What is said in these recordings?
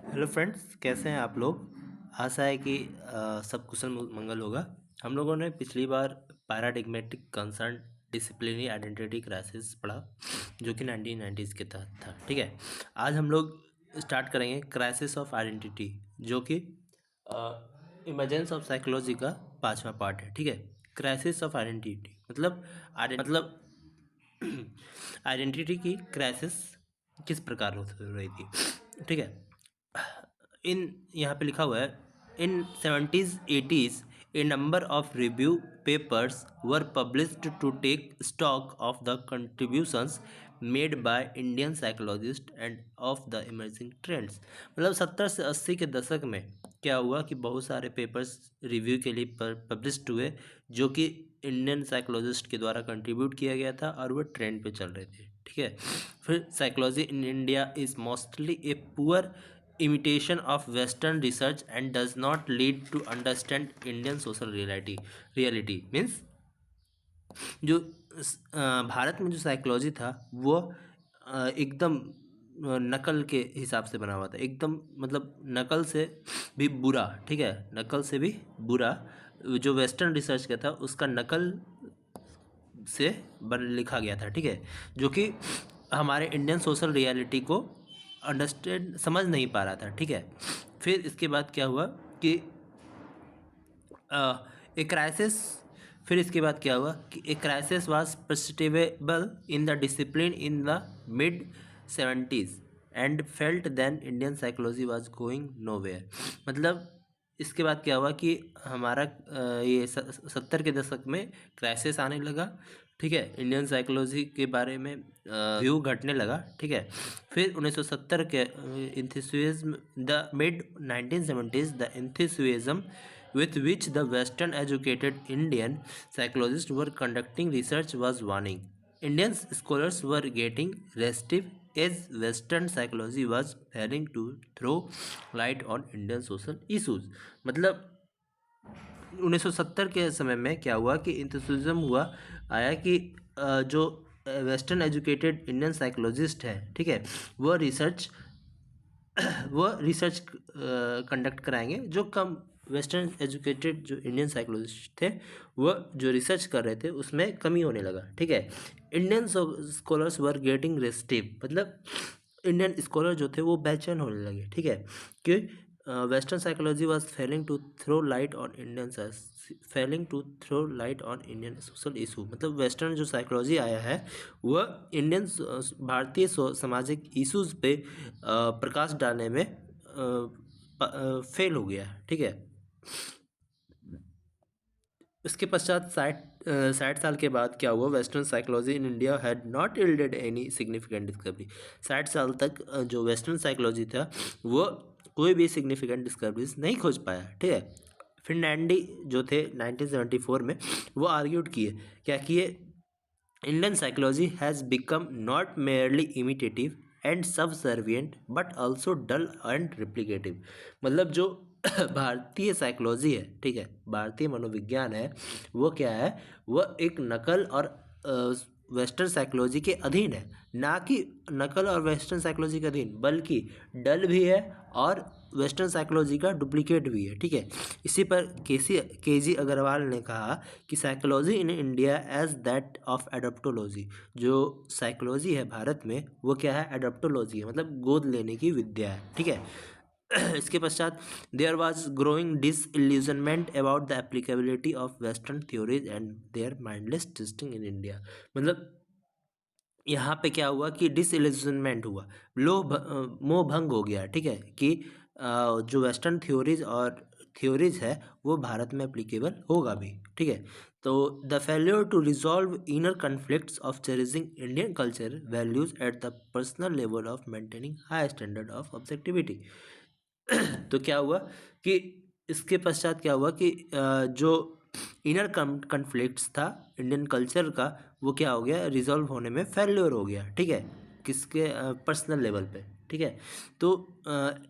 Hello friends, कैसे हैं आप लोग। आशा है कि सब कुशल मंगल होगा। हम लोगों ने पिछली बार पैराडिग्मेटिक कंसर्न डिसिप्लिनरी आइडेंटिटी क्राइसिस पढ़ा, जो कि 1990s के तहत था। ठीक है, आज हम लोग स्टार्ट करेंगे क्राइसिस ऑफ आइडेंटिटी, जो कि इमरजेंस ऑफ साइकोलॉजी का 5वां पार्ट है। ठीक है, क्राइसिस ऑफ आइडेंटिटी मतलब आइडेंटिटी की क्राइसिस किस प्रकार हो रही थी। ठीक है, इन यहाँ पे लिखा हुआ है, in 70s 80s a number of review papers were published to take stock of the contributions made by Indian psychologist and of the emerging trends. मतलब 70 से 80 के दशक में क्या हुआ कि बहुत सारे पेपर्स रिव्यू के लिए पब्लिश्ड हुए, जो कि इंडियन साइकोलॉजिस्ट के द्वारा कंट्रीब्यूट किया गया था और वो ट्रेंड पे चल रहे थे। ठीक है, फिर psychology in India is mostly a poor imitation of western research and does not lead to understand Indian social reality means जो भारत में जो साइकोलॉजी था वो एकदम नकल के हिसाब से बना हुआ था, एकदम मतलब नकल से भी बुरा। ठीक है, नकल से भी बुरा। जो वेस्टर्न रिसर्च का था उसका नकल से लिखा गया था। ठीक है, जो कि हमारे इंडियन सोशल रियलिटी को अंडरस्टैंड समझ नहीं पा रहा था। ठीक है, फिर इसके बाद क्या हुआ कि ए क्राइसिस फिर इसके बाद क्या हुआ कि a crisis was persistable in the discipline in the mid 70s and felt then Indian psychology was going nowhere. मतलब इसके बाद क्या हुआ कि हमारा ये 70 के दशक में क्राइसिस आने लगा। ठीक है, इंडियन साइकोलॉजी के बारे में व्यू घटने लगा। ठीक है, फिर 1970 के enthusiasm the mid 1970s the enthusiasm with which the Western educated Indian psychologists were conducting research was waning. Indian scholars were getting restive as Western psychology was failing to throw light on Indian social issues. मतलब 1970 के समय में क्या हुआ कि इंथुसिज्म हुआ आया कि जो वेस्टर्न एजुकेटेड इंडियन साइकोलॉजिस्ट है, ठीक है, वो रिसर्च कंडक्ट कराएंगे। जो कम वेस्टर्न एजुकेटेड जो इंडियन साइकोलॉजिस्ट थे वो जो रिसर्च कर रहे थे उसमें कमी होने लगा। ठीक है, Indian scholars were getting restive मतलब इंडियन स्कॉलर जो थे वो बेचैन होने लगे। ठीक है, कि western psychology was failing to throw light on Indian social issue. मतलब वेस्टर्न जो साइकोलॉजी आया है वह इंडियन भारतीय सामाजिक इश्यूज पे प्रकाश डालने में फेल हो गया। ठीक है, इसके पश्चात 60 साल के बाद क्या हुआ, western psychology in India had not yielded any significant discovery. 60 साल तक जो वेस्टर्न साइकोलॉजी था वो कोई भी सिग्निफिकेंट डिस्कवरीज नहीं खोज पाया। ठीक है, फिर्नांडी जो थे 1974 में वो आर्ग्यूड किए, क्या किए, Indian psychology has become not merely imitative and subservient but also dull and replicative. मतलब जो भारतीय साइकोलॉजी है, ठीक है, भारतीय मनोविज्ञान है, वो क्या है, वह एक नकल और वेस्टर्न साइकोलॉजी के अधीन है। ना कि नकल और वेस्टर्न साइकोलॉजी के अधीन, बल्कि डल भी है और वेस्टर्न साइकोलॉजी का डुप्लीकेट भी है। ठीक है, इसी पर केजी अग्रवाल ने कहा कि psychology in India as that of adaptology. जो साइकोलॉजी है भारत में वो क्या है, एडप्टोलॉजी है, मतलब गोद लेने की विद्या है। ठीक है, इसके पश्चात there was growing disillusionment about the applicability of western theories and their mindless testing in India. मतलब यहाँ पे क्या हुआ कि डिसइल्यूजनमेंट हुआ, मोह भंग हो गया। ठीक है, कि जो वेस्टर्न थ्योरीज है वो भारत में एप्लीकेबल होगा भी। ठीक है, तो the failure to resolve inner conflicts of cherishing Indian culture values at the personal level of maintaining high standard of objectivity. तो क्या हुआ कि इसके पश्चात क्या हुआ कि जो इनर कन्फ्लिक्ट्स था इंडियन कल्चर का वो क्या हो गया, रिजॉल्व होने में फेल्योर हो गया। ठीक है, किसके, पर्सनल लेवल पे। ठीक है, तो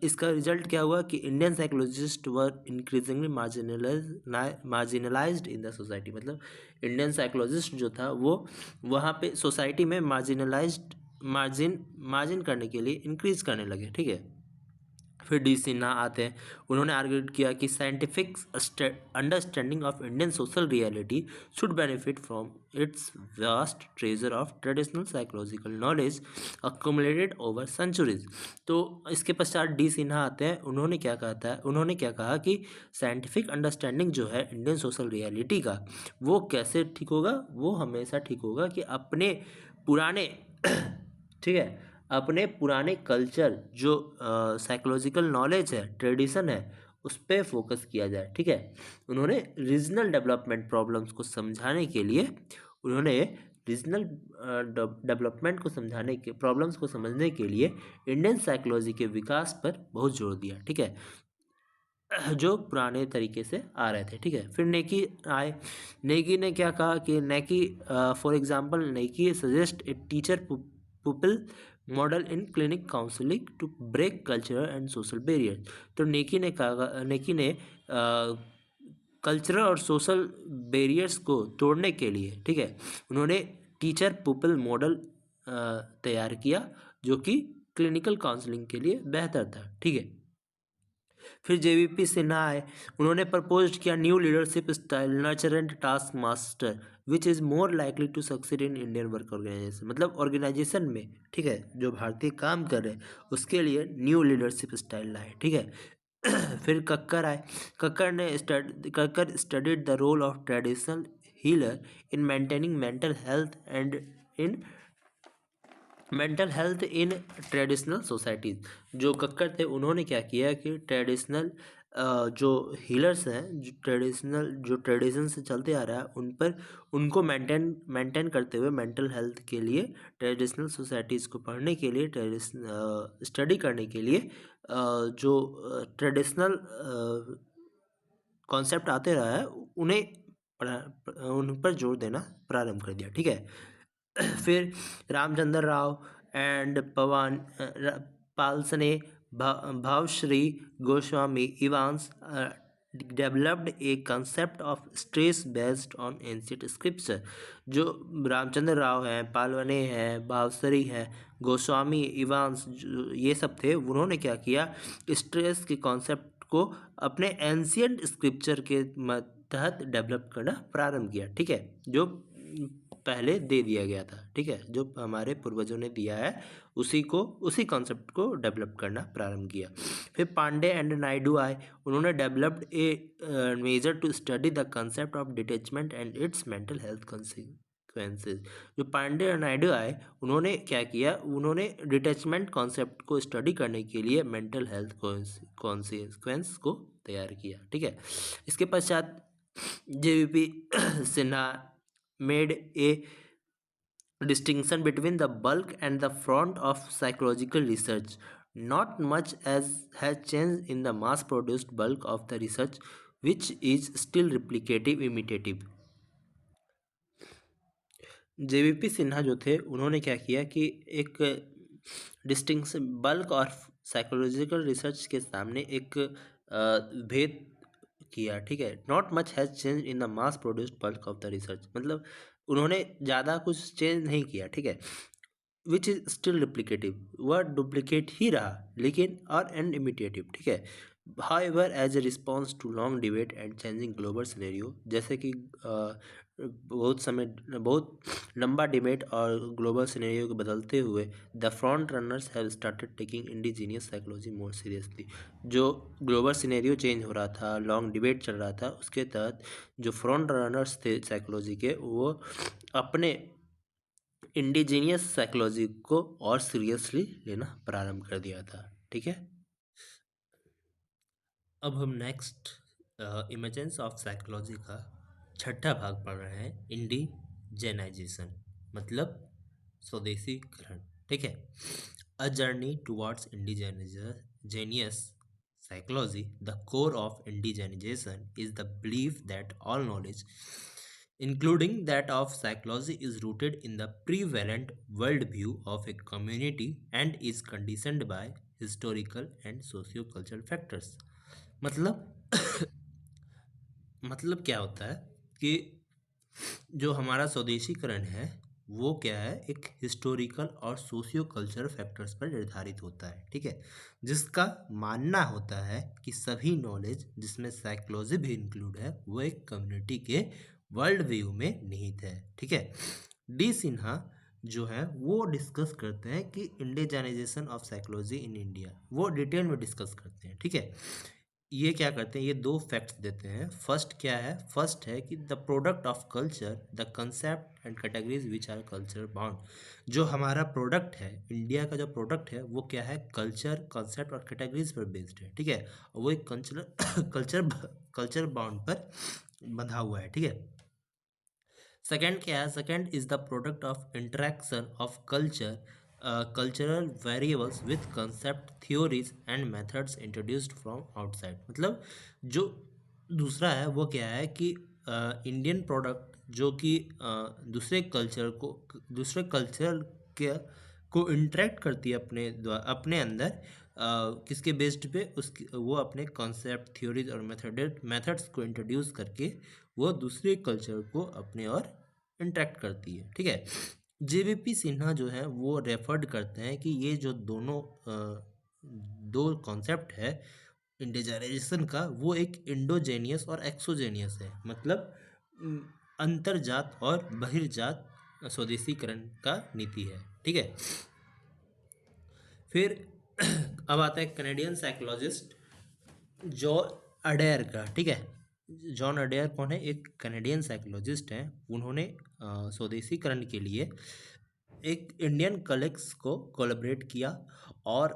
इसका रिजल्ट क्या हुआ कि Indian psychologist were increasingly marginalised in the society. मतलब इंडियन साइकोलॉजिस्ट जो था वो वहाँ पे सोसाइटी में मार्जिन करने के लिए इंक्रीज करने लगे। ठीक है, फिर डी सिन्हा आते हैं, उन्होंने आर्ग्यूड किया कि scientific understanding of Indian social reality should benefit from its vast treasure of traditional psychological knowledge accumulated over centuries. तो इसके पश्चात डी सिन्हा आते हैं, उन्होंने क्या कहा कि साइंटिफिक अंडरस्टैंडिंग जो है इंडियन सोशल रियलिटी का, वो कैसे ठीक होगा, वो हमेशा ठीक होगा कि अपने पुराने ठीक है, अपने पुराने कल्चर जो साइकोलॉजिकल नॉलेज है, ट्रेडिशन है, उस पर फोकस किया जाए। ठीक है, उन्होंने रीजनल डेवलपमेंट प्रॉब्लम्स को समझाने के लिए, उन्होंने रीजनल डेवलपमेंट को समझाने के प्रॉब्लम्स को समझने के लिए इंडियन साइकोलॉजी के विकास पर बहुत जोर दिया। ठीक है, जो पुराने तरीके से आ रहे थे। ठीक है, फिर नेकी आए, नेकी ने क्या कहा कि Neki for example Neki suggest a teacher pupil model in clinic counselling to break cultural and social barrier. तो नेकी ने कल्चरल और सोशल बैरियर्स को तोड़ने के लिए, ठीक है, उन्होंने टीचर पुपिल मॉडल तैयार किया जो कि क्लिनिकल काउंसलिंग के लिए बेहतर था। ठीक है, फिर जेवीपी सिन्हा आए, उन्होंने प्रपोज किया new leadership style nurture and task master which is more likely to succeed in Indian work organisation. मतलब ऑर्गेनाइजेशन में, ठीक है, जो भारतीय काम कर रहे हैं उसके लिए न्यू लीडरशिप स्टाइल लाए। ठीक है, फिर कक्कर आए, Kakkar studied the role of traditional healer in maintaining mental health in traditional societies. जो कक्कर थे उन्होंने क्या किया कि ट्रेडिशनल जो हीलर्स हैं, जो ट्रेडिशन से चलते आ रहा है उन पर, उनको मेंटेन करते हुए मेंटल हेल्थ के लिए, ट्रेडिशनल सोसाइटीज़ को पढ़ने के लिए, स्टडी करने के लिए जो ट्रेडिशनल कॉन्सेप्ट आते रहा है उन पर जोर देना प्रारंभ कर दिया। ठीक है, फिर Ramchandra Rao and Palsane, Bhavashri Goswami Evans developed a concept of stress based on ancient scripture. जो रामचंद्र राव हैं, पालवने हैं, भावश्री हैं, गोस्वामी इवांस, ये सब थे, उन्होंने क्या किया, स्ट्रेस के कॉन्सेप्ट को अपने एंशिएंट स्क्रिप्चर के तहत डेवलप करना प्रारंभ किया। ठीक है, जो पहले दे दिया गया था। ठीक है, जो हमारे पूर्वजों ने दिया है उसी कॉन्सेप्ट को डेवलप करना प्रारंभ किया। फिर पांडे एंड नायडू आए, उन्होंने developed a measure to study the concept of detachment and its mental health consequences. जो पांडे और नायडू आए, उन्होंने क्या किया, उन्होंने डिटैचमेंट कॉन्सेप्ट को स्टडी करने के लिए मेंटल हेल्थ कॉन्सिक्वेंस को तैयार किया। ठीक है, इसके पश्चात JVP Sinha made a distinction between the bulk and the front of psychological research. Not much has changed in the mass produced bulk of the research, which is still replicative imitative. JVP Sinha जो थे उन्होंने क्या किया कि एक distinction bulk और psychological research के सामने एक भेद किया। ठीक है, not much has change in the mass produced bulk of the research, मतलब उन्होंने ज़्यादा कुछ चेंज नहीं किया। ठीक है, विच इज़ स्टिल रिप्लिकेटिव, वह डुप्लीकेट ही रहा लेकिन और एंड इमिटेटिव। ठीक है, however as a response to long debate and changing global scenario, जैसे कि बहुत लंबा डिबेट और ग्लोबल सिनेरियो को बदलते हुए the front runners have started taking indigenous psychology more seriously. जो ग्लोबल सिनेरियो चेंज हो रहा था, लॉन्ग डिबेट चल रहा था, उसके तहत जो फ्रंट रनर्स थे साइकोलॉजी के, वो अपने इंडिजीनियस साइकोलॉजी को और सीरियसली लेना प्रारंभ कर दिया था। ठीक है, अब हम नेक्स्ट इमर्जेंस ऑफ साइकोलॉजी का छठा भाग पढ़ रहे हैं, इंडिजेनाइजेशन, मतलब स्वदेशीकरण। ठीक है, a journey towards indigenous psychology. The core of indigenization is the belief that all knowledge, including that of psychology, is rooted in the prevalent worldview of a community and is conditioned by historical and socio-cultural factors. मतलब मतलब क्या होता है कि जो हमारा स्वदेशीकरण है वो क्या है, एक हिस्टोरिकल और सोशियो कल्चरल फैक्टर्स पर निर्धारित होता है, ठीक है, जिसका मानना होता है कि सभी नॉलेज जिसमें साइकोलॉजी भी इंक्लूड है वो एक कम्युनिटी के वर्ल्ड व्यू में निहित है, ठीक है। डी सिन्हा जो है वो डिस्कस करते हैं कि indigenisation of psychology in India, वो डिटेल में डिस्कस करते हैं, ठीक है। ये क्या करते हैं, ये दो फैक्ट्स देते हैं। फर्स्ट क्या है, फर्स्ट है कि the product of culture the concept and categories which our culture bound. जो हमारा प्रोडक्ट है, इंडिया का जो प्रोडक्ट है वो क्या है, कल्चर, कंसेप्ट और कैटेगरीज पर बेस्ड है, ठीक है। वो एक कल्चर कल्चर कल्चर बाउंड पर बंधा हुआ है, ठीक है। सेकेंड क्या है, second is the product of interaction of culture cultural variables with concept theories and methods introduced from outside. मतलब जो दूसरा है वो क्या है कि इंडियन प्रोडक्ट जो कि दूसरे कल्चर के को इंटरेक्ट करती है अपने अंदर, किसके बेस्ड पे, उसकी वो अपने कॉन्सेप्ट थ्योरीज और मेथड्स को इंट्रोड्यूस करके वो दूसरे कल्चर को अपने और इंटरेक्ट करती है, ठीक है। जेबीपी सिन्हा जो है वो रेफर्ड करते हैं कि ये जो दो कॉन्सेप्ट है इंडिजनाइजेशन का, वो एक इंडोजेनियस और एक्सोजेनियस है। मतलब अंतर्जात और बहिर्जात स्वदेशीकरण का नीति है, ठीक है। फिर अब आता है कैनेडियन साइकोलॉजिस्ट जॉन अडेयर का, ठीक है। जॉन अडेयर कौन है, एक कैनेडियन साइकोलॉजिस्ट हैं। उन्होंने स्वदेशीकरण के लिए एक इंडियन कलीग्स को कोलैबोरेट किया और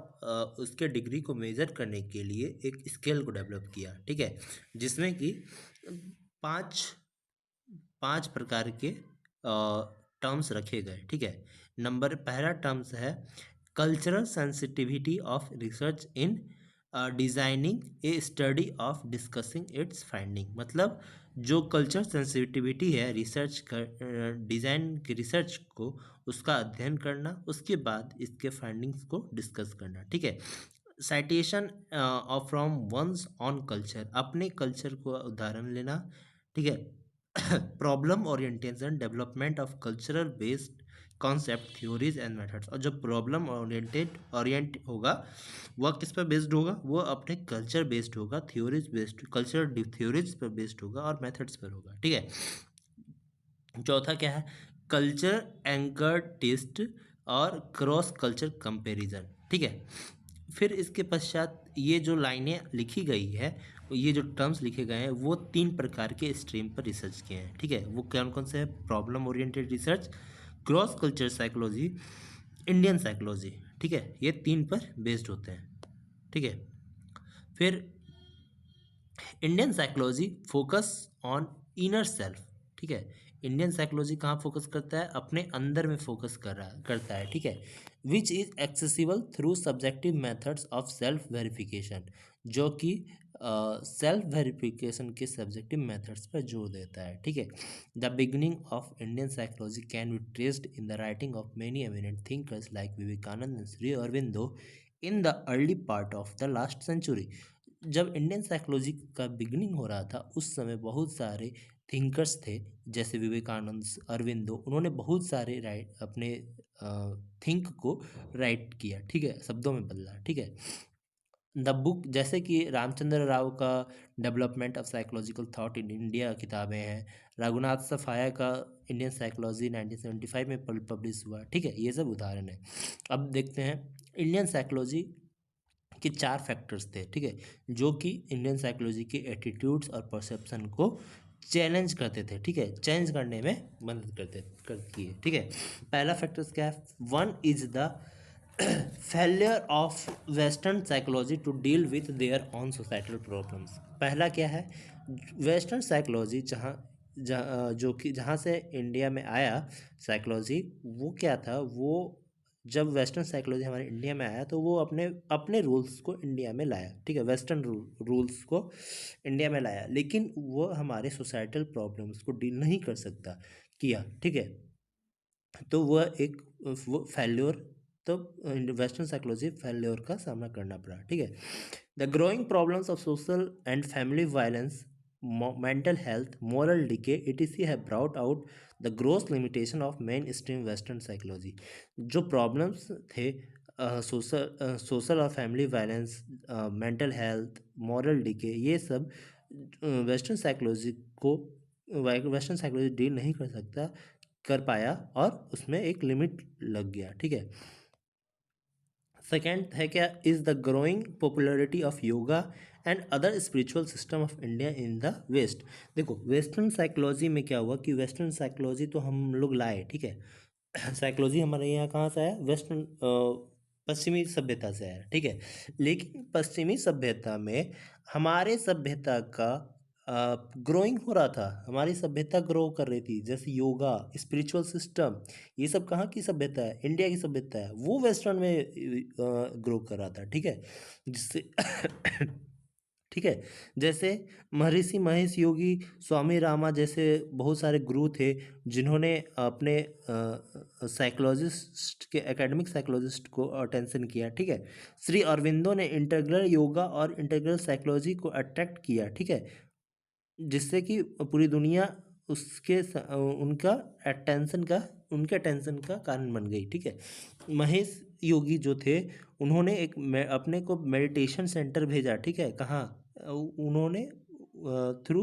उसके डिग्री को मेजर करने के लिए एक स्केल को डेवलप किया, ठीक है, जिसमें कि पांच पांच प्रकार के टर्म्स रखे गए, ठीक है। पहला टर्म्स है cultural sensitivity of research in designing A study of discussing it's finding. मतलब जो कल्चर सेंसिटिविटी है रिसर्च कर डिज़ाइन की रिसर्च को, उसका अध्ययन करना, उसके बाद इसके फाइंडिंग्स को डिस्कस करना, ठीक है। Citation of from one's own culture, अपने कल्चर को उदाहरण लेना, ठीक है। Problem orientation development of cultural based concept theories and methods. और जो प्रॉब्लम ओरिएंट होगा वह किस पर बेस्ड होगा, वो अपने कल्चर बेस्ड होगा, थ्योरीज बेस्ड, कल्चरल थ्योरीज पर बेस्ड होगा और मेथड्स पर होगा, ठीक है। चौथा क्या है, कल्चर एंकर टेस्ट और क्रॉस कल्चर कंपैरिजन, ठीक है। फिर इसके पश्चात ये जो लाइनें लिखी गई है, ये जो टर्म्स लिखे गए हैं, वो तीन प्रकार के स्ट्रीम पर रिसर्च किए हैं, ठीक है। वो कौन कौन से हैं, problem oriented research, cross culture psychology, Indian psychology, ठीक है। ये तीन पर बेस्ड होते हैं, ठीक है। फिर Indian psychology focus on inner self, ठीक है। इंडियन साइकोलॉजी कहाँ फोकस करता है, अपने अंदर में फोकस करता है, ठीक है। Which is accessible through subjective methods of self verification, जो कि सेल्फ वेरिफिकेशन के सब्जेक्टिव मेथड्स पर जोर देता है, ठीक है। The beginning of Indian psychology can be traced in the writing of many eminent thinkers like Vivekananda and Shri Aurobindo in the early part of the last century. जब इंडियन साइकोलॉजी का beginning हो रहा था उस समय बहुत सारे थिंकर्स थे, जैसे विवेकानंद, अरविंदो, उन्होंने बहुत सारे अपने थिंक को राइट किया, ठीक है, शब्दों में बदला, ठीक है। द बुक, जैसे कि रामचंद्र राव का development of psychological thought in India किताबें हैं, रघुनाथ सफाया का इंडियन साइकोलॉजी 1975 में पब्लिश हुआ, ठीक है। ये सब उदाहरण है। अब देखते हैं इंडियन साइकोलॉजी के चार फैक्टर्स थे, ठीक है, जो कि इंडियन साइकोलॉजी के एटीट्यूड्स और परसेप्शन को चैलेंज करते थे, ठीक है, चेंज करने में मदद करती है, ठीक है। पहला फैक्टर्स क्या है, one is the failure of western psychology to deal with their own societal problems. पहला क्या है, वेस्टर्न साइकोलॉजी जो कि जहाँ से इंडिया में आया साइकोलॉजी, वो क्या था, वो जब वेस्टर्न साइकोलॉजी हमारे इंडिया में आया तो वो अपने अपने रूल्स को इंडिया में लाया, ठीक है, वेस्टर्न रूल्स को इंडिया में लाया, लेकिन वो हमारे सोसाइटल प्रॉब्लम्स को डील नहीं कर सकता किया, ठीक है। तो वो फेल्योर, तो वेस्टर्न साइकोलॉजी फेल्योर का सामना करना पड़ा, ठीक है। The growing problems of social and family violence mental health, moral decay, etc. have brought out the gross limitation of mainstream Western psychology. जो problems थे सोशल और family violence, mental health, moral decay, ये सब western psychology को western psychology deal नहीं कर पाया और उसमें एक लिमिट लग गया, ठीक है। सेकेंड है क्या, is the growing popularity of yoga and other spiritual system of India in the west. देखो वेस्टर्न साइकोलॉजी में क्या हुआ कि वेस्टर्न साइकोलॉजी तो हम लोग लाए, ठीक है। साइकोलॉजी हमारे यहाँ कहाँ से आया, वेस्टर्न पश्चिमी सभ्यता से आया, ठीक है। लेकिन पश्चिमी सभ्यता में हमारे सभ्यता का ग्रोइंग हो रहा था, हमारी सभ्यता ग्रो कर रही थी, जैसे योगा, स्पिरिचुअल सिस्टम, ये सब कहाँ की सभ्यता है, इंडिया की सभ्यता है, वो वेस्टर्न में ग्रो कर रहा था, ठीक है। जिससे ठीक है, जैसे महर्षि महेश योगी, स्वामी रामा जैसे बहुत सारे गुरु थे जिन्होंने अपने साइकोलॉजिस्ट के एकेडमिक साइकोलॉजिस्ट को अटेंशन किया, ठीक है। श्री अरविंदो ने इंटीग्रल योगा और इंटीग्रल साइकोलॉजी को अट्रैक्ट किया, ठीक है, जिससे कि पूरी दुनिया उनके अटेंशन का कारण बन गई, ठीक है। महेश योगी जो थे उन्होंने अपने को मेडिटेशन सेंटर भेजा, ठीक है, कहाँ, उन्होंने through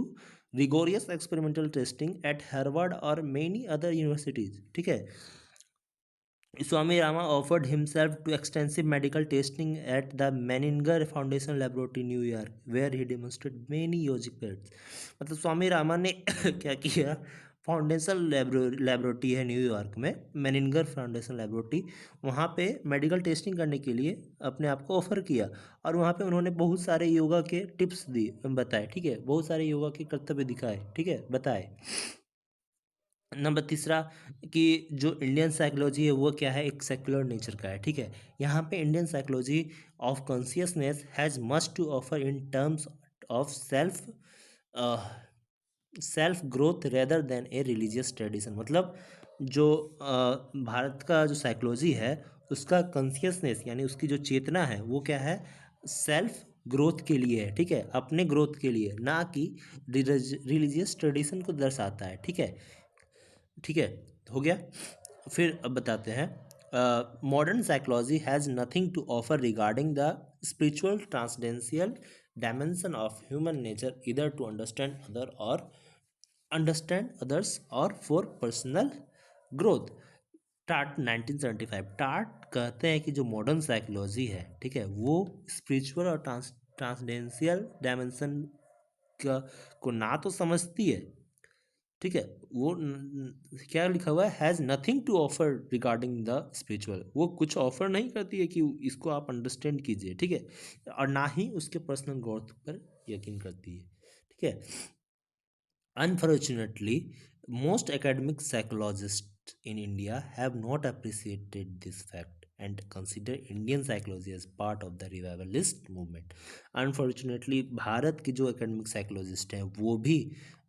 rigorous experimental testing at Harvard और मेनी अदर यूनिवर्सिटीज, ठीक है। Swami Rama offered himself to extensive medical testing at the Menninger Foundation Laboratory, New York, where he demonstrated many yogic traits. मतलब स्वामी रामा ने क्या किया, फाउंडेशन लेबोरेटरी है New York में, मेनिंगर foundation laboratory, वहाँ पे मेडिकल टेस्टिंग करने के लिए अपने आप को ऑफर किया और वहाँ पे उन्होंने बहुत सारे योगा के टिप्स बताए, ठीक है, बहुत सारे योगा के कर्तव्य दिखाए, ठीक है, बताए। नंबर तीसरा कि जो इंडियन साइकोलॉजी है वो क्या है, एक सेक्युलर नेचर का है, ठीक है। यहाँ पे Indian psychology of consciousness has much to offer in terms of self growth rather than a religious tradition. मतलब जो भारत का जो साइकोलॉजी है उसका कॉन्शियसनेस यानी उसकी जो चेतना है वो क्या है, सेल्फ ग्रोथ के लिए है, ठीक है, अपने ग्रोथ के लिए, ना कि रिलीजियस ट्रेडिशन को दर्शाता है, ठीक है, ठीक है, हो गया। फिर अब बताते हैं, modern psychology has nothing to offer regarding the spiritual transcendental dimension of human nature either to understand others और for personal growth. Tart 1975, Tart कहते हैं कि जो मॉडर्न साइकोलॉजी है, ठीक है, वो स्पिरिचुअल और ट्रांसडेंशियल डायमेंशन का को ना तो समझती है, ठीक है, वो क्या लिखा हुआ है, has nothing to offer regarding the spiritual, वो कुछ ऑफर नहीं करती है कि इसको आप अंडरस्टैंड कीजिए, ठीक है, और ना ही उसके पर्सनल ग्रोथ पर यकीन करती है, ठीक है। Unfortunately, most academic psychologists in India have not appreciated this fact and consider Indian psychology as part of the revivalist movement. Unfortunately, Bharat के जो एकेडमिक साइकोलॉजिस्ट हैं वो भी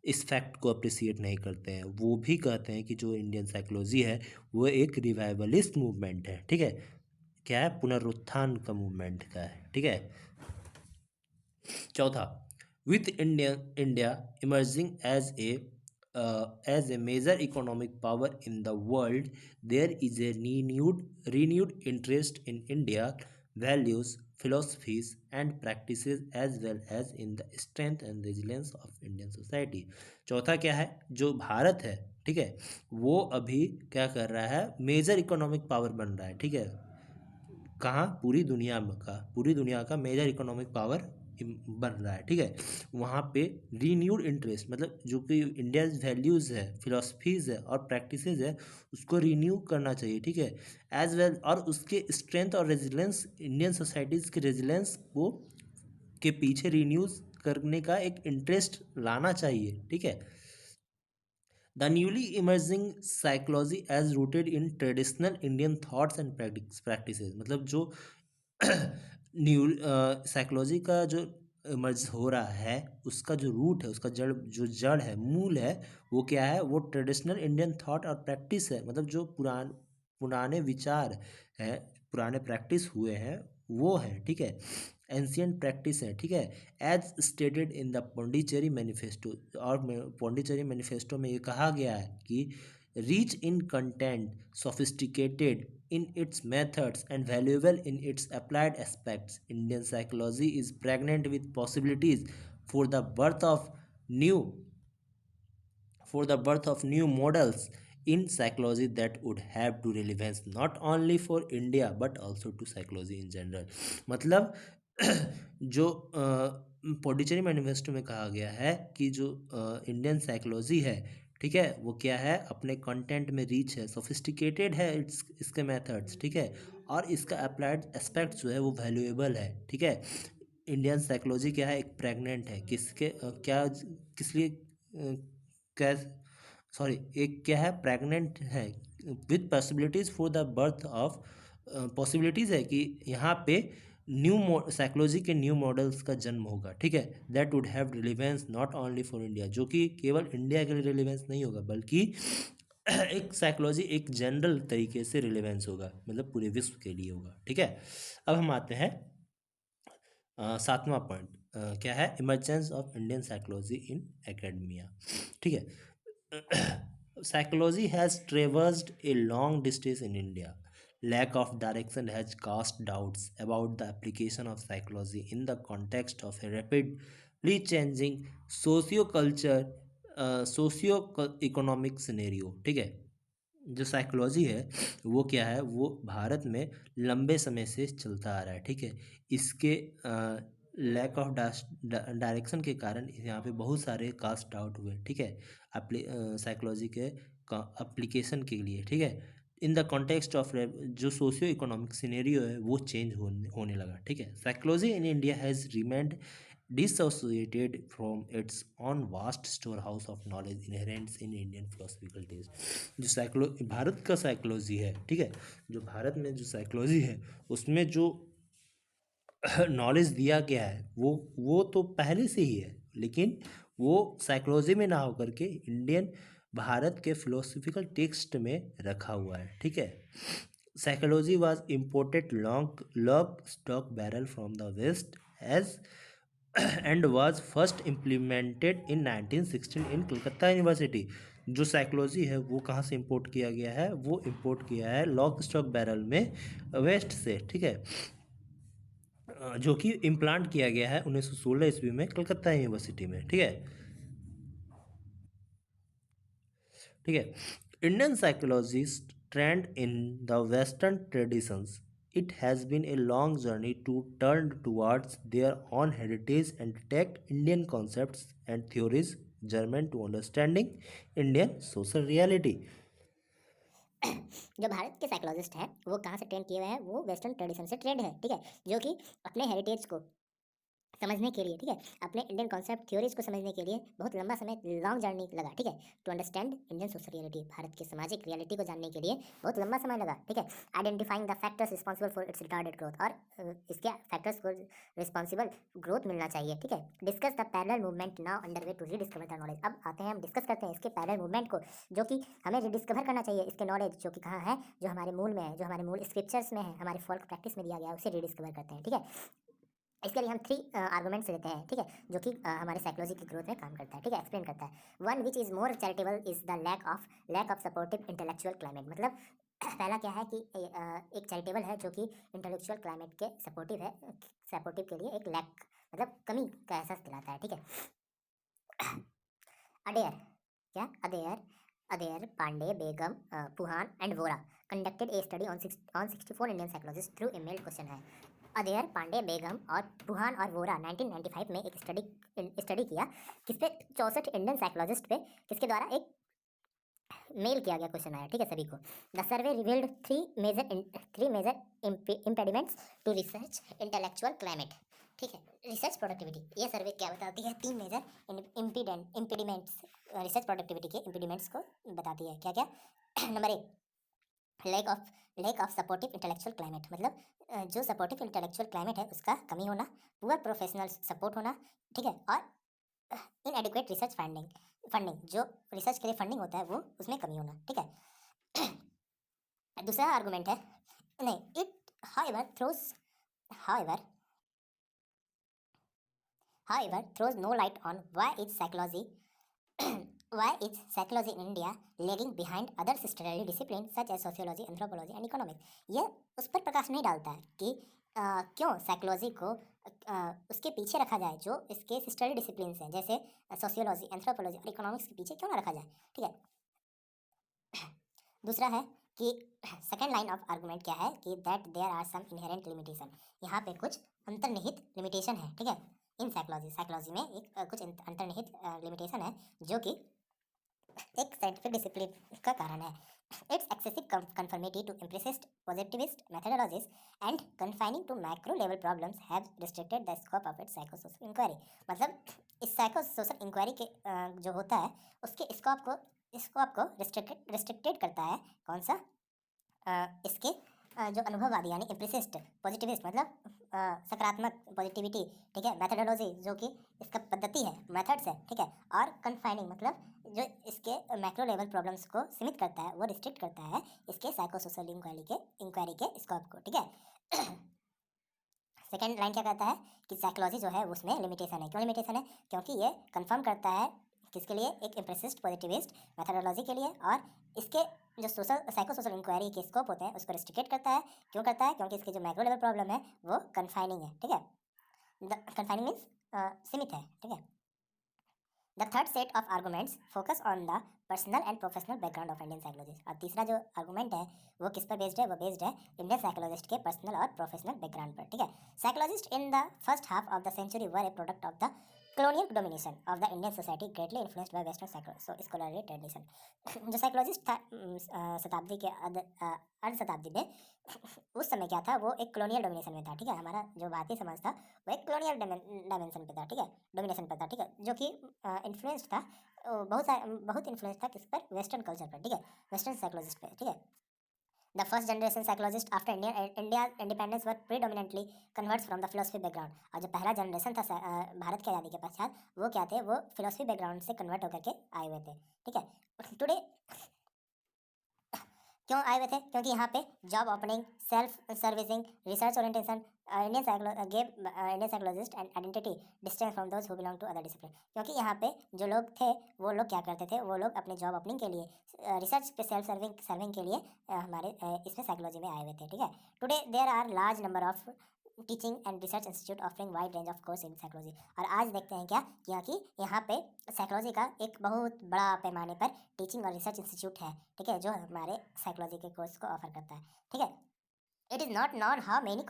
इस फैक्ट को अप्रिसिएट नहीं करते हैं, वो भी कहते हैं कि जो इंडियन साइकोलॉजी है वो एक रिवाइवलिस्ट मूवमेंट है, ठीक है, क्या है, पुनरुत्थान का मूवमेंट का है, ठीक है। चौथा, with India emerging as a major economic power in the world, there is a renewed interest in India values, philosophies and practices as well as in the strength and resilience of Indian society. चौथा क्या है, जो भारत है, ठीक है, वो अभी क्या कर रहा है, मेजर इकोनॉमिक पावर बन रहा है, ठीक है, कहाँ, पूरी दुनिया का मेजर इकोनॉमिक पावर बन रहा है, ठीक है। वहाँ पे रीन्यूड इंटरेस्ट मतलब जो कि इंडिया वैल्यूज़ है, फिलोसफीज़ है और प्रैक्टिसेस है उसको रीन्यू करना चाहिए, ठीक है, एज वेल, और उसके स्ट्रेंथ और रेजिलेंस, इंडियन सोसाइटीज़ के रेजिलेंस को के पीछे रीन्यूज करने का एक इंटरेस्ट लाना चाहिए, ठीक है। The newly emerging psychology as rooted in traditional Indian thoughts and practices, मतलब जो न्यू साइकोलॉजी का जो इमर्ज हो रहा है उसका जो रूट है, उसका जड़ है, मूल है, वो क्या है, वो ट्रेडिशनल इंडियन थॉट और प्रैक्टिस है, मतलब जो पुराने विचार है, पुराने प्रैक्टिस हुए हैं वो है, ठीक है। एंशियंट प्रैक्टिस है, ठीक है। As stated in the Pondicherry manifesto, और पौंडीचेरी मैनिफेस्टो में ये कहा गया है कि rich in content, sophisticated in its methods and valuable in its applied aspects, Indian psychology is pregnant with possibilities for the birth of new new models in psychology that would have to relevance not only for India but also to psychology in general। मतलब जो Pondicherry manifesto में कहा गया है कि जो Indian psychology है, ठीक है, वो क्या है, अपने कंटेंट में रिच है, सोफिस्टिकेटेड है, इसके मेथड्स, ठीक है, और इसका अप्लाइड एस्पेक्ट जो है वो वैल्यूएबल है, ठीक है। इंडियन साइकोलॉजी क्या है, एक प्रेग्नेंट है, किसके क्या किस लिए क्या, सॉरी, एक क्या है, प्रेग्नेंट है with possibilities for the birth of, possibilities है कि यहाँ पे न्यू साइकोलॉजी के न्यू मॉडल्स का जन्म होगा, ठीक है। That would have relevance not only for India, जो कि केवल इंडिया के लिए रिलेवेंस नहीं होगा बल्कि एक साइकोलॉजी एक जनरल तरीके से रिलेवेंस होगा, मतलब पूरे विश्व के लिए होगा, ठीक है। अब हम आते हैं सातवां पॉइंट, क्या है, emergence of Indian psychology in academia, ठीक है। Psychology has traversed a long distance in India. Lack of direction has cast doubts about the application of psychology in the context of a rapidly changing socio-culture, socio-economic scenario, ठीक है। जो psychology है वो क्या है, वो भारत में लंबे समय से चलता आ रहा है, ठीक है। इसके लैक ऑफ डायरेक्शन के कारण यहाँ पे बहुत सारे कास्ट आउट हुए, ठीक है, साइकोलॉजी के एप्लीकेशन के लिए, ठीक है। इन द कॉन्टेक्स्ट ऑफ जो सोशियो इकोनॉमिक सिनेरियो है वो चेंज होने लगा, ठीक है। Psychology in India has remained dissociated from its own vast storehouse of knowledge inherent in Indian philosophical taste। जो साइकोलो भारत का साइकोलॉजी है, ठीक है, जो भारत में जो साइकोलॉजी है उसमें जो नॉलेज दिया गया है वो तो पहले से ही है, लेकिन वो साइकोलॉजी में ना होकर के इंडियन भारत के फिलोसफिकल टेक्स्ट में रखा हुआ है, ठीक है। Psychology was imported lock stock barrel from the west as and was first implemented in 1916 in Calcutta university. जो साइकोलॉजी है वो कहाँ से इंपोर्ट किया गया है, वो इंपोर्ट किया है लॉक स्टॉक बैरल में वेस्ट से, ठीक है, जो कि इम्प्लांट किया गया है 1916 ईस्वी में कलकत्ता यूनिवर्सिटी में, ठीक है, ठीक है। Indian psychologist trend in the western traditions, it has been a long journey to turn towards their own heritage and detect Indian concepts and theories german to understanding Indian social reality। जो भारत के psychologist हैं वो कहाँ से train किए हुए हैं, वो वेस्टर्न ट्रेडिशन से ट्रेंड है, ठीक है, जो कि अपने हेरिटेज को समझने के लिए, ठीक है, अपने इंडियन कॉन्सेप्ट थ्योरीज को समझने के लिए बहुत लंबा समय, लॉन्ग जर्नी लगा, ठीक है, to understand Indian social reality, भारत की सामाजिक रियलिटी को जानने के लिए बहुत लंबा समय लगा, ठीक है। Identifying the factors responsible for its retarded growth, और इसके फैक्टर्स को रिस्पॉन्सिबल ग्रोथ मिलना चाहिए, ठीक है। Discuss the parallel movement now under way to rediscover the knowledge. अब आते हैं, हम डिस्कस करते हैं इसके पैरेलल मूवमेंट को, जो कि हमें रिडिस्कवर करना चाहिए, इसके नॉलेज जो कि कहाँ है, जो हमारे मूल में है, जो हमारे मूल स्क्रिप्चर्स में है, हमारे फोल्क प्रैक्टिस में दिया गया है, उसे रिडिस्कवर करते हैं, ठीक है। इसके लिए हम 3 आर्गूमेंट्स लेते हैं, ठीक है, जो कि हमारे साइकोलॉजी की ग्रोथ में काम करता है, ठीक है, एक्सप्लेन करता है। One which is more charitable is the lack of supportive intellectual climate. मतलब पहला क्या है कि एक चैरिटेबल है जो कि इंटेलेक्चुअल क्लाइमेट के सपोर्टिव है, सपोर्टिव के लिए एक लैक मतलब कमी का एहसास दिलाता है, ठीक है। अडेयर, क्या Adair, Adair Pandey Begum Puhan and Vora conducted a study on 64 Indian psychologist through a mail question है। अदेयर पांडे बेगम और पुहान और वोरा 1995 में एक स्टडी किया, किस पे, 64 इंडियन साइकोलॉजिस्ट पे, किसके द्वारा एक मेल किया गया क्वेश्चन आया, ठीक है, सभी को। The survey revealed three major impediments to research intellectual climate, ठीक है, रिसर्च प्रोडक्टिविटी। ये सर्वे क्या बताती है, 3 मेजर इम्पीडिमेंट्स रिसर्च प्रोडक्टिविटी के इम्पीडिमेंट्स को बताती है, क्या क्या। Number 1, lack of supportive intellectual climate, मतलब जो सपोर्टिव इंटेलेक्चुअल क्लाइमेट है उसका कमी होना, पुअर प्रोफेशनल सपोर्ट होना, ठीक है, और इनएडिक्वेट रिसर्च फंडिंग, जो रिसर्च के लिए फंडिंग होता है वो उसमें कमी होना, ठीक है। दूसरा आर्गूमेंट है, नहीं, it however however, throws no light on why is psychology why is psychology in India lagging behind other sisterly disciplines such as sociology, anthropology and economics. यह उस पर प्रकाश नहीं डालता है कि क्यों साइकोलॉजी को उसके पीछे रखा जाए जो इसके सिस्टरली डिसिप्लिन्स हैं, जैसे सोशियोलॉजी, एंथ्रोपोलॉजी और इकोनॉमिक्स के पीछे क्यों ना रखा जाए, ठीक है। दूसरा है कि सेकेंड लाइन ऑफ आर्गूमेंट क्या है कि that there are some inherent limitation, यहाँ पे कुछ अंतर्निहित लिमिटेशन है, ठीक है। इन साइकोलॉजी में एक कुछ अंतर्निहित लिमिटेशन है जो कि एक साइंटिफिक डिसिप्लिन का कारण है। It's excessive conformity to empiricist positivist methodologies and confining to macro level problems have restricted the scope of its psychosocial inquiry। मतलब इस psychosocial inquiry के जो होता है उसके स्कोप को रिस्ट्रिक्टेड करता है। कौन सा? इसके जो अनुभववादी यानी एम्पिरिसिस्ट पॉजिटिविस्ट मतलब सकारात्मक पॉजिटिविटी, ठीक है, मेथडोलॉजी जो कि इसका पद्धति है, मेथड्स है, ठीक है, और कन्फाइनिंग मतलब जो इसके मैक्रो लेवल प्रॉब्लम्स को सीमित करता है, वो रिस्ट्रिक्ट करता है इसके साइकोसोशल इंक्वायरी के स्कोप को, ठीक है। सेकेंड लाइन क्या कहता है कि साइकोलॉजी जो है उसमें लिमिटेशन है। क्यों लिमिटेशन है? क्योंकि ये कंफर्म करता है किसके लिए? एक एम्पिरिसिस्ट पॉजिटिविस्ट मेथडोलॉजी के लिए, और इसके जो साइकोसोशल इंक्वायरी के स्कोप होते हैं उसको रिस्ट्रिक्ट करता है। क्यों करता है? क्योंकि इसके जो मैक्रो लेवल प्रॉब्लम है वो कन्फाइनिंग है, ठीक है। कन्फाइनिंग मीन्स सीमित है, ठीक है। The third set of arguments focus on the personal and professional background of Indian psychologist. और तीसरा जो आर्गूमेंट है वो किस पर बेस्ड है? वो बेस्ड है इंडियन साइकोलॉजिस्ट के पर्सनल और प्रोफेशनल बैकग्राउंड पर, ठीक है। Psychologist in the first half of the century were a product of the colonial domination of the Indian society greatly influenced by Western scholarly tradition। जो psychologist था शताब्दी के अर्ध शताब्दी में, उस समय क्या था? वो एक कॉलोनियल डोमिनेशन में था, ठीक है। हमारा जो भारतीय समाज था वो एक कॉलोनियल डायमेंशन पे था, ठीक है, डोमिनेशन पर था, ठीक है, जो कि इन्फ्लुएंस था बहुत इन्फ्लुएंस था किस पर? वेस्टर्न कल्चर पर, ठीक है, वेस्टर्न साइकोलॉजिस्ट पे, ठीक है। The first generation psychologists after India's independence were predominantly converts from the philosophy background। और जो पहला जनरेशन था भारत की आज़ादी के पश्चात, वो क्या थे? वो फिलोसफी बैकग्राउंड से कन्वर्ट होकर के आए हुए थे, ठीक है। टुडे क्यों आए हुए थे? क्योंकि यहाँ पे job opening, self servicing, research orientation Indian psychologist and identity distance from those who belong to other discipline. क्योंकि यहाँ पे जो लोग थे वो लोग क्या करते थे? वो लोग अपने जॉब ओपनिंग के लिए, रिसर्च पे सेल्फ सर्विंग के लिए हमारे इसमें साइकोलॉजी में आए हुए थे, ठीक है। Today there are large number of teaching and research institute offering wide range of course in psychology. और आज देखते हैं क्या, क्योंकि यहाँ पे साइकोलॉजी का एक बहुत बड़ा पैमाने पर टीचिंग और रिसर्च इंस्टीट्यूट है, ठीक है, जो हमारे साइकोलॉजी के कोर्स को ऑफर करता है, ठीक है। It is not known how many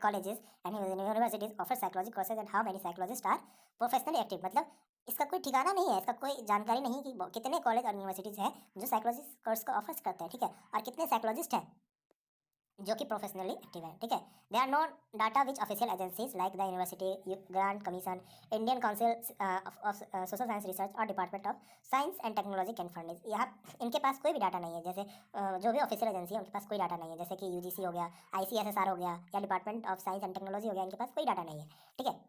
colleges and universities offer psychology courses and how many psychologists are professionally active। मतलब इसका कोई ठिकाना नहीं है, इसका कोई जानकारी नहीं कि कितने कॉलेज और यूनिवर्सिटीज़ हैं जो साइकोलॉजी कोर्स को ऑफर करते हैं, ठीक है, और कितने साइकोलॉजिस्ट हैं जो कि प्रोफेशनली एक्टिव है, ठीक है। They are non data which official agencies like the University Grant Commission, Indian Council of Social Science Research और Department of Science and Technology can fund. यहाँ इनके पास कोई भी डाटा नहीं है, जैसे जो भी ऑफिशियल एजेंसी है उनके पास कोई डाटा नहीं है, जैसे कि यूजीसी हो गया, ICSSR हो गया, या department of Science and technology हो गया, इनके पास कोई डाटा नहीं है, ठीक है।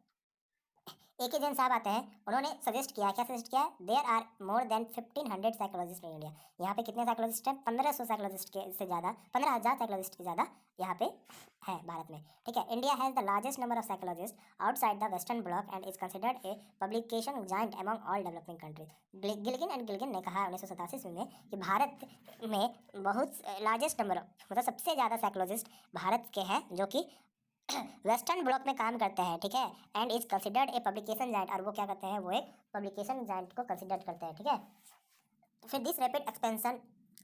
AK जैन साहब आते हैं, उन्होंने सजेस्ट किया, क्या सजेस्ट किया? There are more than 1500 psychologist in India. यहाँ पे कितने साइकोलॉजिस्ट हैं? 1500 साइकोलॉजिस्ट के से ज़्यादा, 15,000 साइकोलॉजिस्ट से ज़्यादा यहाँ पे है भारत में, ठीक है। India has the largest number of psychologist outside the western bloc and is considered a publication giant among all developing countries. Gilgen ने कहा 1987 में कि भारत में बहुत लार्जेस्ट नंबर मतलब सबसे ज़्यादा साइकोलॉजिस्ट भारत के हैं जो कि वेस्टर्न ब्लॉक में काम करते हैं, ठीक है, and is considered a publication giant. और वो क्या करते हैं? वो एक पब्लिकेशन जाइंट को कंसिडर करते हैं, ठीक है। फिर this rapid expansion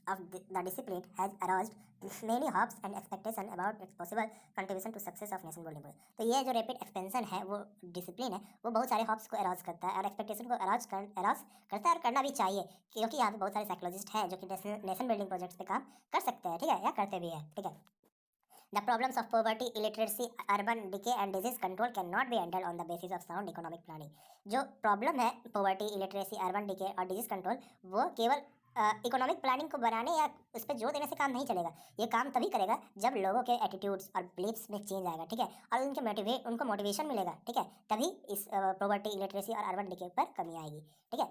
of the discipline has aroused many hopes and expectation about its possible contribution to success of nation building. तो ये जो रैपिड एक्सपेंशन है, वो डिसिप्लिन है, वो बहुत सारे होप्स को अराउज करता है और एक्सपेक्टेशन को अराउज करता है, और करना भी चाहिए, क्योंकि यहाँ पे बहुत सारे साइकोलॉजिस्ट हैं जो कि नेशन बिल्डिंग प्रोजेक्ट्स पे काम कर सकते हैं, ठीक है, या करते भी हैं, ठीक है। The problems of poverty, illiteracy, urban decay and disease control cannot be handled on the basis of sound economic planning। जो प्रॉब्लम है poverty, illiteracy, urban decay और disease control, वो केवल इकोनॉमिक प्लानिंग को बनाने या उस पर जोर देने से काम नहीं चलेगा। ये काम तभी करेगा जब लोगों के एटीट्यूड्स और बिलीफ्स में चेंज आएगा, ठीक है, और उनको मोटिवेशन मिलेगा, ठीक है, तभी इस पॉवर्टी, इलिटरेसी और अर्बन डिके पर कमी आएगी, ठीक है।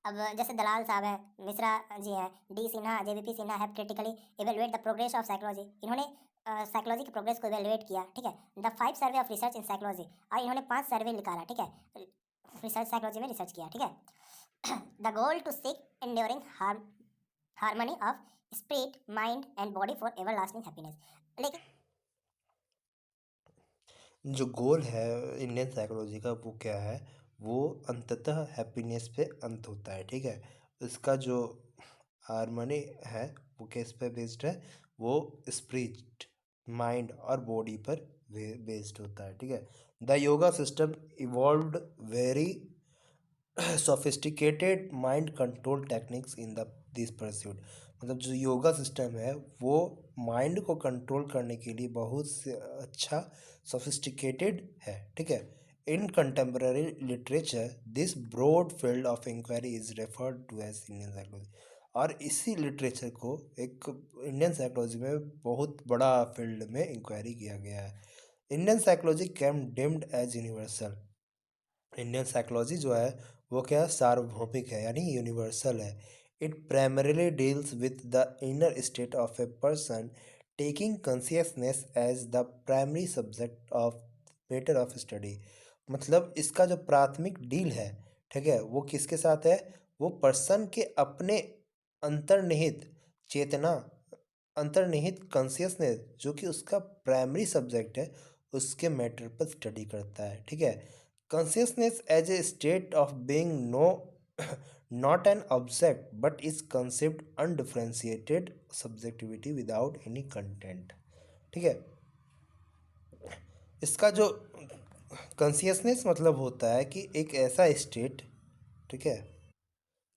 अब जैसे दलाल साहब हैं, मिश्रा जी हैं, D Sinha, JVP Sinha have critically evaluate the progress of psychology. इन्होंने साइकोलॉजी की प्रोग्रेस को इवेलुएट किया, ठीक है। The 5 survey of research in psychology, और इन्होंने 5 सर्वे निकाला, ठीक है, रिसर्च साइकोलॉजी में रिसर्च किया, ठीक है। The goal to seek enduring harmony of spirit, mind and body for everlasting happiness. लेकिन जो गोल है इंडियन साइकोलॉजी का वो क्या है, वो अंततः हैप्पीनेस पे अंत होता है, ठीक है। इसका जो हार्मनी है वो किस पे बेस्ड है, वो स्पिरिट, माइंड और बॉडी पर बेस्ड होता है, ठीक है। The yoga system evolved very sophisticated mind control techniques in the this pursuit. मतलब जो योगा सिस्टम है वो माइंड को कंट्रोल करने के लिए बहुत से अच्छा सोफिस्टिकेटेड है, ठीक है। In contemporary literature this broad field of inquiry is referred to as Indian psychology. और इसी लिटरेचर को एक इंडियन साइकोलॉजी में बहुत बड़ा फील्ड में इंक्वायरी किया गया है। Indian psychology came deemed as universal. Indian psychology जो है वो क्या सार्वभौमिक है यानी यूनिवर्सल है। It primarily deals with the inner state of a person, taking consciousness as the primary subject of matter of study. मतलब इसका जो प्राथमिक डील है, ठीक है, वो किसके साथ है, वो पर्सन के अपने अंतर्निहित चेतना, अंतर्निहित कॉन्शियसनेस जो कि उसका प्राइमरी सब्जेक्ट है, उसके मैटर पर स्टडी करता है, ठीक है। Consciousness as a state of being no not an object but is conceived undifferentiated subjectivity without any content, ठीक है। इसका जो कॉन्सियसनेस मतलब होता है कि एक ऐसा स्टेट, ठीक है,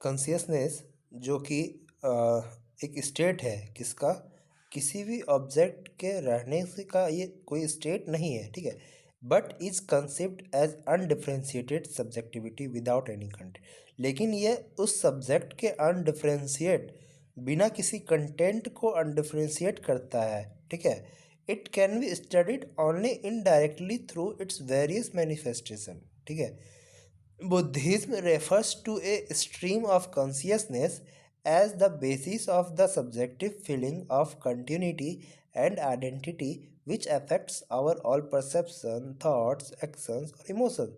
कॉन्सियसनेस जो कि एक स्टेट है किसका, किसी भी ऑब्जेक्ट के रहने से का ये कोई स्टेट नहीं है, ठीक है, but is concept as undifferentiated subjectivity without any content. लेकिन ये उस सब्जेक्ट के अनडिफ्रेंशिएट, बिना किसी कंटेंट को अनडिफ्रेंशिएट करता है, ठीक है। It can be studied only indirectly through its various manifestation, ठीक है। Buddhism refers to a stream of consciousness as the basis of the subjective feeling of continuity and identity which affects our all perception, thoughts, actions और emotions.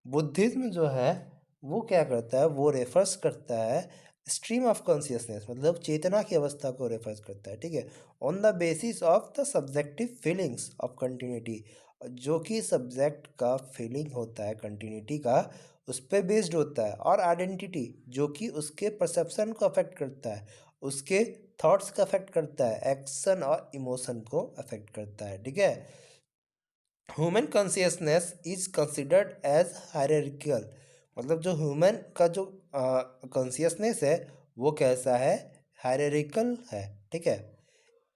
Buddhism जो है वो क्या करता है, वो रेफर्स करता है स्ट्रीम ऑफ कॉन्शियसनेस, मतलब चेतना की अवस्था को रेफर्स करता है, ठीक है, on the basis of the subjective feelings of continuity. जो कि सब्जेक्ट का फीलिंग होता है कंटिन्यूटी का, उस पर बेस्ड होता है, और आइडेंटिटी जो कि उसके परसेप्शन को अफेक्ट करता है, उसके थॉट्स को अफेक्ट करता है, एक्शन और इमोशन को अफेक्ट करता है, ठीक है। Human consciousness is considered as hierarchical. मतलब जो ह्यूमन का जो कॉन्शियसनेस है वो कैसा है, हायरार्किकल है, ठीक है।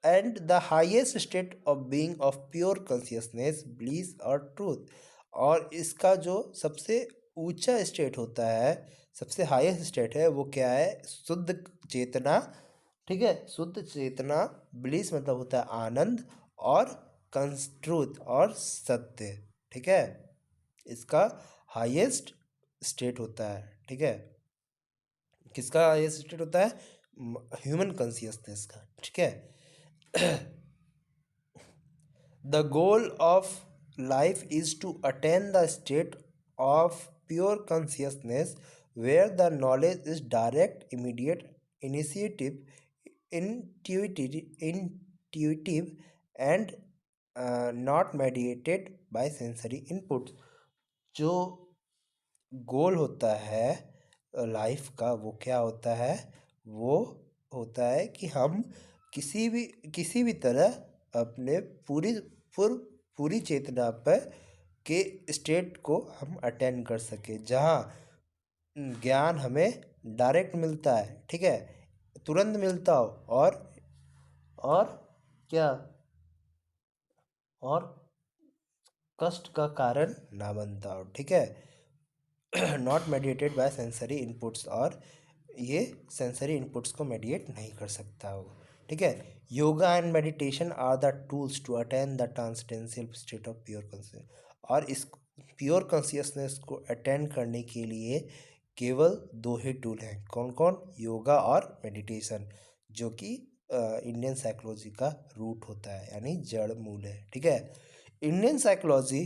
And the highest state of being of pure consciousness, bliss और ट्रूथ। और इसका जो सबसे ऊंचा स्टेट होता है, सबसे हाईएस्ट स्टेट है, वो क्या है, शुद्ध चेतना, ठीक है, शुद्ध चेतना, ब्लीस मतलब होता है आनंद, और ट्रूथ और सत्य, ठीक है, इसका हाईएस्ट स्टेट होता है, ठीक है। किसका हाईएस्ट स्टेट होता है, ह्यूमन कॉन्शियसनेस का, ठीक है। The goal of life is to attain the state of pure consciousness where the knowledge is direct, immediate, initiative, intuitive and not mediated by sensory inputs. जो गोल होता है लाइफ का वो क्या होता है, वो होता है कि हम किसी भी तरह अपने पूरी चेतना पर के स्टेट को हम अटेंड कर सके, जहाँ ज्ञान हमें डायरेक्ट मिलता है, ठीक है, तुरंत मिलता हो, और क्या, और कष्ट का कारण ना बनता हो, ठीक है। Not mediated bye sensory inputs, और ये सेंसरी इनपुट्स को मेडिएट नहीं कर सकता हो, ठीक है। Yoga and meditation are the tools to attain the transcendental state of pure consciousness. और इस प्योर कॉन्शियसनेस को अटेन करने के लिए केवल दो ही टूल हैं, कौन कौन, योगा और मेडिटेशन, जो कि इंडियन साइकोलॉजी का रूट होता है, यानी जड़ मूल है। ठीक है, Indian psychology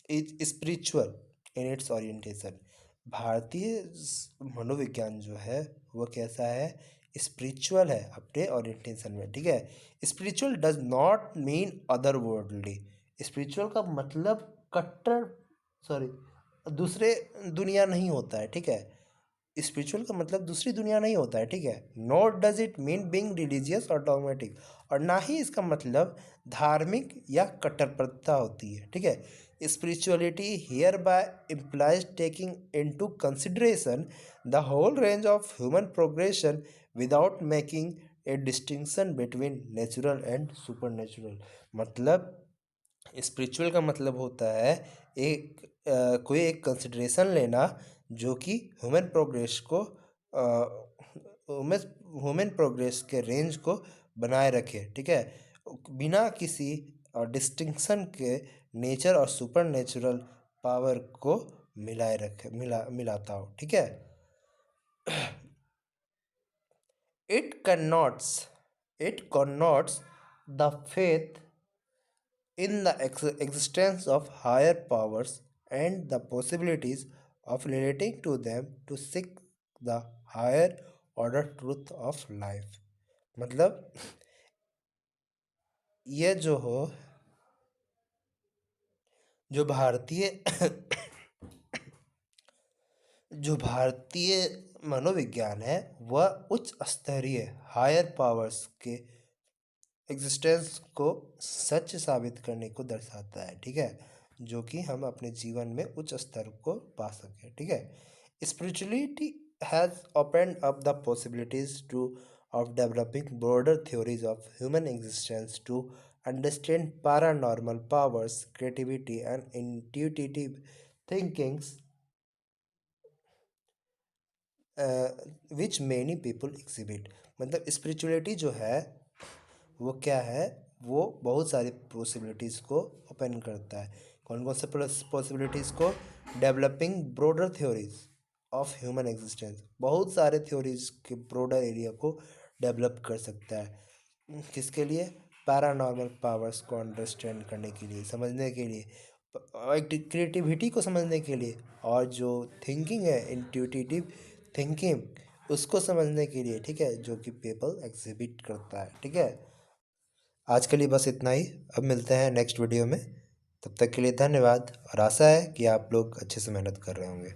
is spiritual in its orientation. भारतीय मनोविज्ञान जो है वो कैसा है, स्पिरिचुअल है अपने ओरिएंटेशन में। ठीक है, spiritual does not mean other worldly. Spiritual का मतलब कट्टर सॉरी दूसरे दुनिया नहीं होता है। ठीक है, स्पिरिचुअल का मतलब दूसरी दुनिया नहीं होता है। ठीक है, not does it mean being religious और डॉगमेटिक, और ना ही इसका मतलब धार्मिक या कट्टरपंथी होती है। ठीक है, spirituality hereby implies taking into consideration the whole range of human progression without making a distinction between natural and supernatural. मतलब स्पिरिचुअल का मतलब होता है एक कोई एक कंसिडरेशन लेना जो कि ह्यूमन प्रोग्रेस को ह्यूमन प्रोग्रेस के रेंज को बनाए रखे। ठीक है, बिना किसी डिस्टिंक्शन के नेचर और सुपर नेचुरल पावर को मिलाए रखे मिलाता हो। ठीक है, it connotes the faith in the existence of higher powers and the possibilities of relating to them to seek the higher order truth of life। मतलब ये जो भारतीय जो भारतीय मनोविज्ञान है वह उच्च स्तरीय हायर पावर्स के एग्जिस्टेंस को सच साबित करने को दर्शाता है। ठीक है, जो कि हम अपने जीवन में उच्च स्तर को पा सकें। ठीक है, spirituality has opened up the possibilities two of developing broader theories of human existence to understand paranormal powers, creativity and intuitive thinkings which many people exhibit. मतलब स्पिरिचुअलिटी जो है वो क्या है, वो बहुत सारी पॉसिबिलिटीज़ को ओपन करता है। कौन कौन से पॉसिबिलिटीज़ को, developing broader theories of human existence, बहुत सारे थ्योरीज के ब्रॉडर एरिया को डेवलप कर सकता है। किसके लिए, पैरानॉर्मल पावर्स को अंडरस्टैंड करने के लिए, समझने के लिए, क्रिएटिविटी को समझने के लिए, और जो थिंकिंग है इंट्यूटिव थिंकिंग उसको समझने के लिए। ठीक है, जो कि पीपल एग्जिबिट करता है। ठीक है, आज के लिए बस इतना ही। अब मिलते हैं नेक्स्ट वीडियो में, तब तक के लिए धन्यवाद, और आशा है कि आप लोग अच्छे से मेहनत कर रहे होंगे।